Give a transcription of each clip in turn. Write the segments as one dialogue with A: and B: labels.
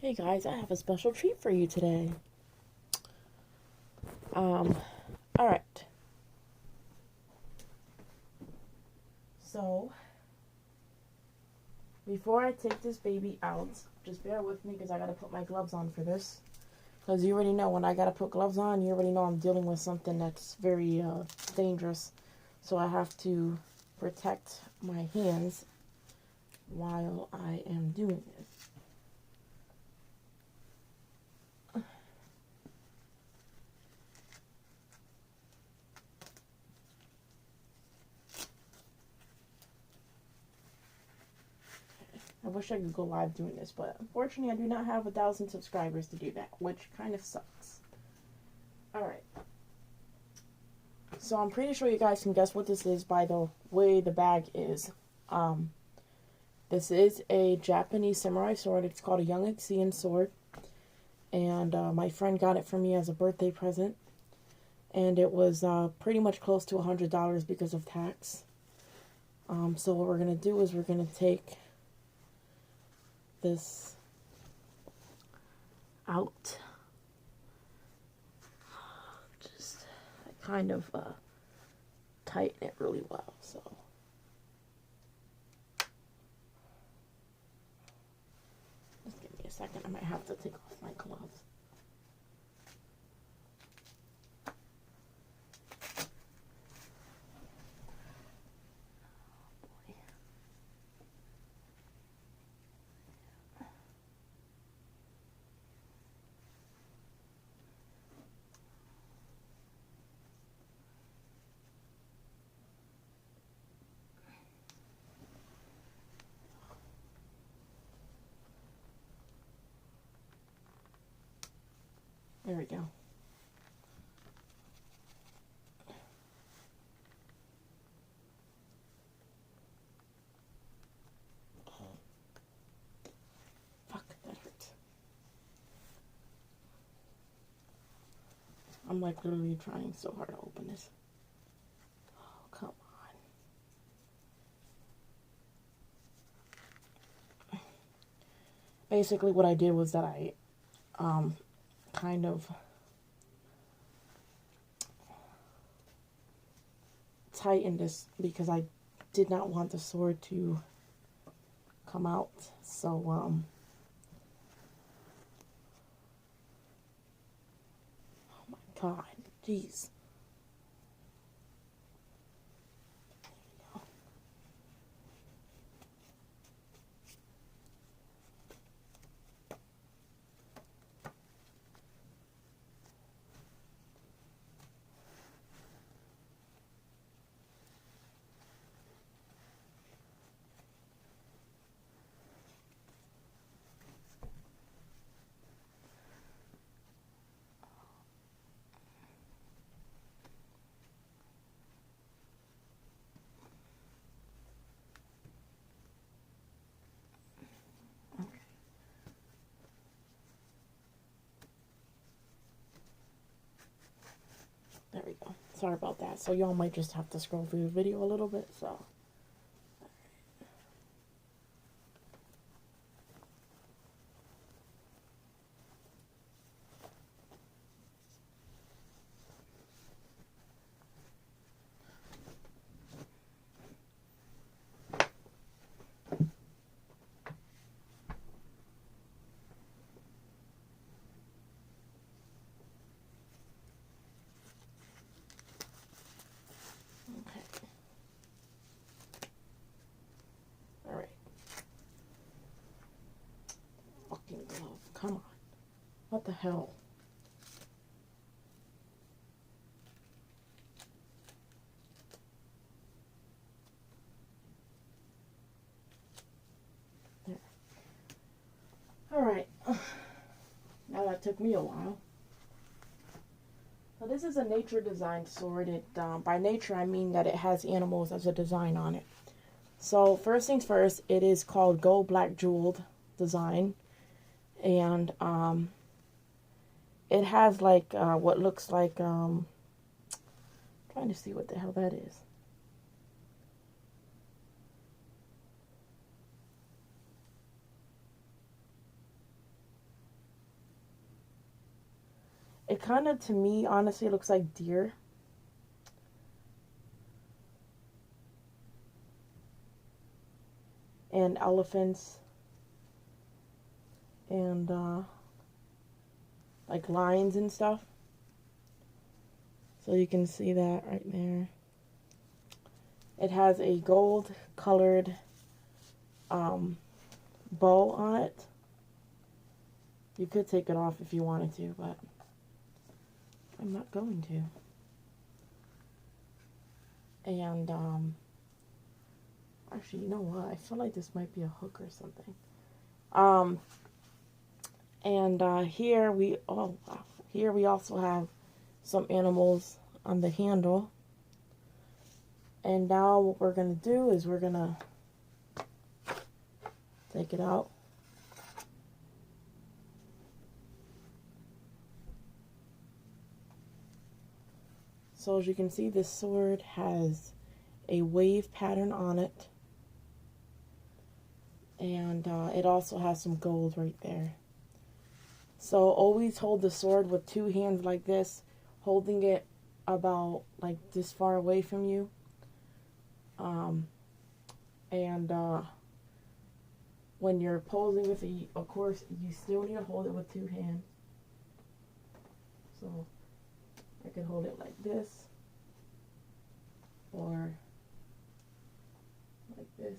A: Hey guys, I have a special treat for you today. Um, alright. So, before I take this baby out, just bear with me because I gotta put my gloves on for this. Because you already know when I gotta put gloves on, you already know I'm dealing with something that's very dangerous. So I have to protect my hands while I am doing this. I wish I could go live doing this, but unfortunately I do not have 1,000 subscribers to do that, which kind of sucks. Alright. So I'm pretty sure you guys can guess what this is by the way the bag is. Um, this is a Japanese samurai sword. It's called a Young Exian sword. And my friend got it for me as a birthday present. And it was pretty much close to $100 because of tax. So what we're going to do is we're going to take this out. Just kind of tighten it really well. So. Just give me a second. I might have to take off my gloves. There we go. Fuck, that hurts. I'm like literally trying so hard to open this. Oh, come on. Basically what I did was that I kind of tightened this because I did not want the sword to come out. So oh my god, jeez. Okay, there we go. Sorry about that. So y'all might just have to scroll through the video a little bit. So okay, all right. Fucking glove. Come on. What the hell? There. All right. Now that took me a while. So this is a nature designed sword. It by nature I mean that it has animals as a design on it. So first things first, it is called Gold Black Jeweled design, and it has like what looks like trying to see what the hell that is. It kind of, to me, honestly, looks like deer. And elephants. And, like lions and stuff. So you can see that right there. It has a gold colored bow on it. You could take it off if you wanted to, but I'm not going to. And actually, you know what? I feel like this might be a hook or something. And here we also have some animals on the handle. And now what we're gonna do is we're gonna take it out. So as you can see, this sword has a wave pattern on it. And it also has some gold right there. So always hold the sword with two hands like this, holding it about like this far away from you. When you're posing with it, of course, you still need to hold it with two hands. So I can hold it like this, or like this,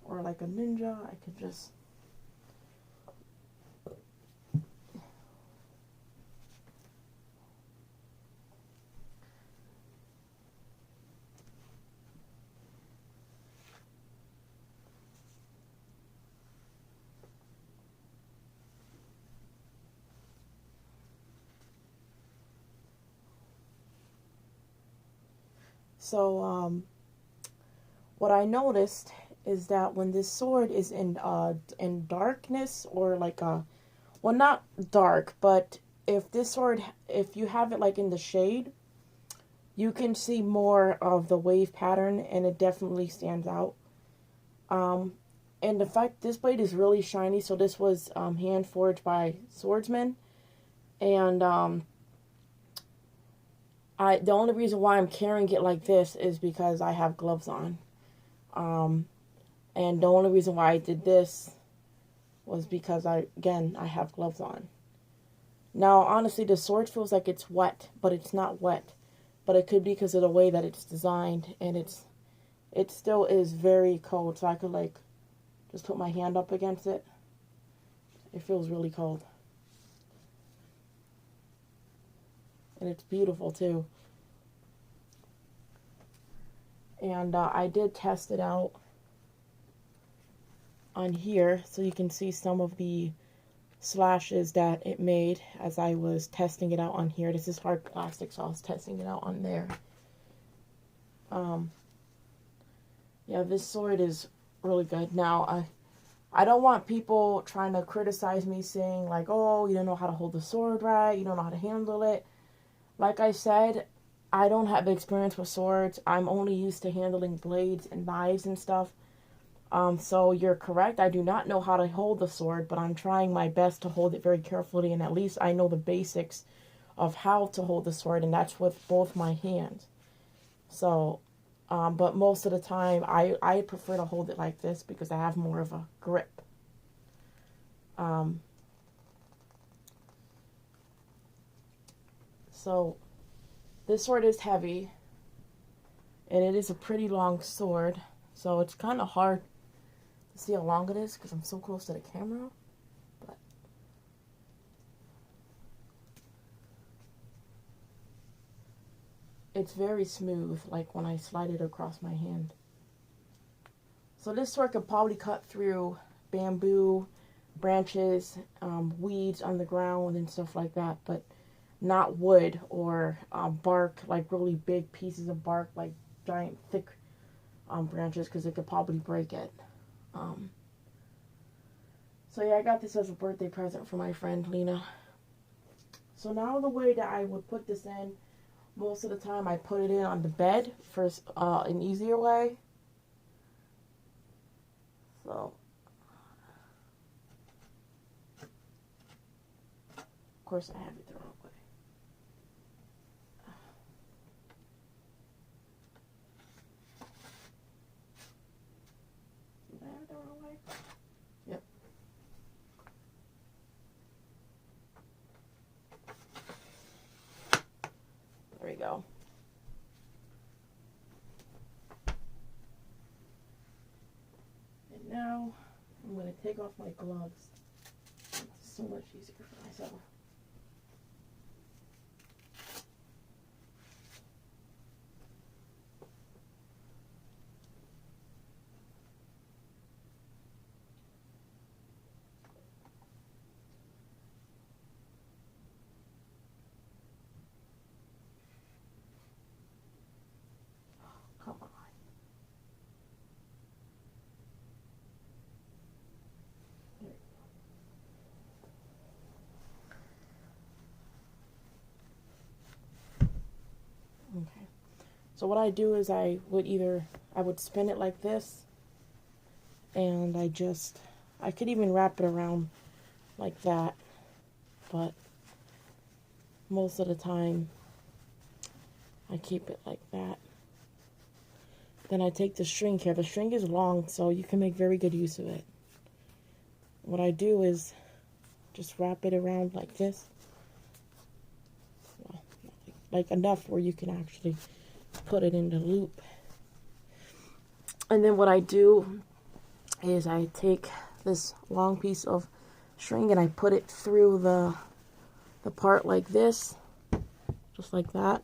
A: or like a ninja. I could just So, what I noticed is that when this sword is in darkness, or like well, not dark, but if you have it like in the shade, you can see more of the wave pattern, and it definitely stands out. And the fact this blade is really shiny, so this was hand forged by swordsmen, and the only reason why I'm carrying it like this is because I have gloves on. And the only reason why I did this was because I have gloves on. Now, honestly, the sword feels like it's wet, but it's not wet. But it could be because of the way that it's designed, and it still is very cold. So I could like just put my hand up against it. It feels really cold. And it's beautiful too. And I did test it out on here, so you can see some of the slashes that it made as I was testing it out on here. This is hard plastic, so I was testing it out on there. Yeah, this sword is really good. Now, I don't want people trying to criticize me, saying like, oh, you don't know how to hold the sword right, you don't know how to handle it. Like I said, I don't have experience with swords. I'm only used to handling blades and knives and stuff. So you're correct. I do not know how to hold the sword, but I'm trying my best to hold it very carefully, and at least I know the basics of how to hold the sword, and that's with both my hands. So, but most of the time, I prefer to hold it like this because I have more of a grip. So, this sword is heavy, and it is a pretty long sword, so it's kind of hard to see how long it is because I'm so close to the camera. But it's very smooth, like when I slide it across my hand. So this sword could probably cut through bamboo, branches, weeds on the ground and stuff like that, but not wood or bark, like really big pieces of bark, like giant thick branches, because it could probably break it. So yeah, I got this as a birthday present for my friend Lena. So now the way that I would put this in, most of the time I put it in on the bed for an easier way. So course, I have it the wrong way. Did I have it the wrong way? Yep. There we go. And now I'm going to take off my gloves. It's so much easier for myself. Come on. There we go. Okay. So what I do is I would spin it like this, and I could even wrap it around like that, but most of the time I keep it like that. Then I take the string here. The string is long, so you can make very good use of it. What I do is just wrap it around like this. Well, like enough where you can actually put it in the loop. And then what I do is I take this long piece of string and I put it through the part like this, just like that.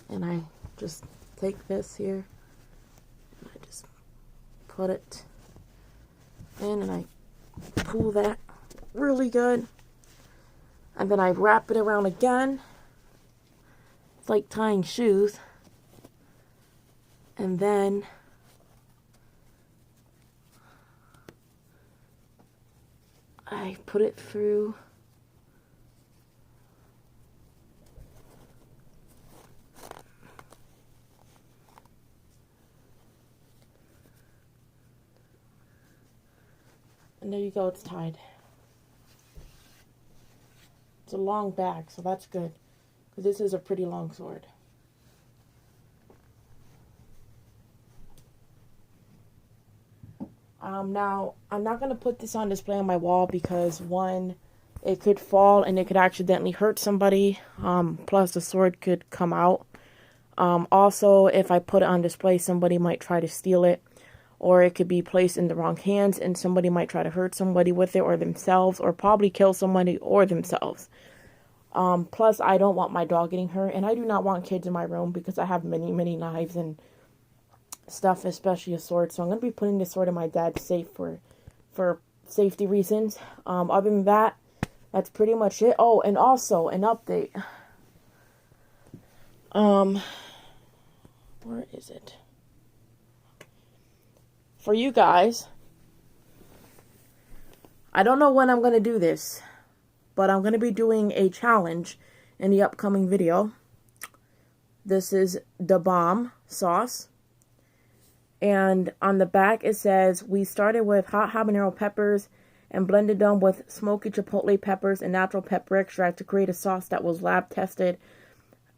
A: And I just take this here, and I just put it in, and I pull that really good. And then I wrap it around again. It's like tying shoes. And then I put it through and there you go, it's tied. It's a long bag, so that's good, because this is a pretty long sword. Now, I'm not going to put this on display on my wall because, one, it could fall and it could accidentally hurt somebody, plus the sword could come out. Also, if I put it on display, somebody might try to steal it, or it could be placed in the wrong hands and somebody might try to hurt somebody with it or themselves, or probably kill somebody or themselves. Plus, I don't want my dog getting hurt, and I do not want kids in my room because I have many, many knives and stuff, especially a sword. So I'm going to be putting this sword in my dad's safe for safety reasons. Other than that, that's pretty much it. Oh, and also an update. Where is it? For you guys, I don't know when I'm going to do this, but I'm going to be doing a challenge in the upcoming video. This is Da Bomb sauce. And on the back it says, we started with hot habanero peppers and blended them with smoky chipotle peppers and natural pepper extract to create a sauce that was lab tested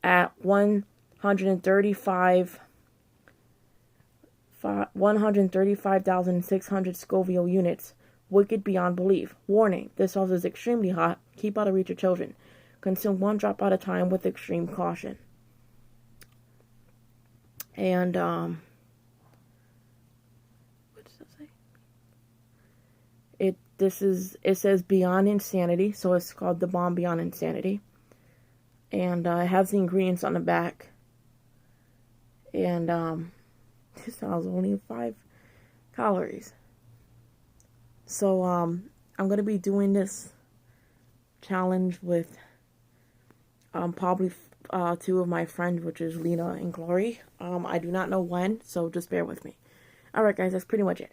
A: at 135,600 Scoville units. Wicked beyond belief. Warning, this sauce is extremely hot. Keep out of reach of children. Consume one drop at a time with extreme caution. And, what does it say? It says Beyond Insanity, so it's called Da Bomb Beyond Insanity. And, it has the ingredients on the back. And, this sounds only 5 calories. So, I'm going to be doing this challenge with, probably, 2 of my friends, which is Lena and Glory. I do not know when, so just bear with me. Alright, guys, that's pretty much it.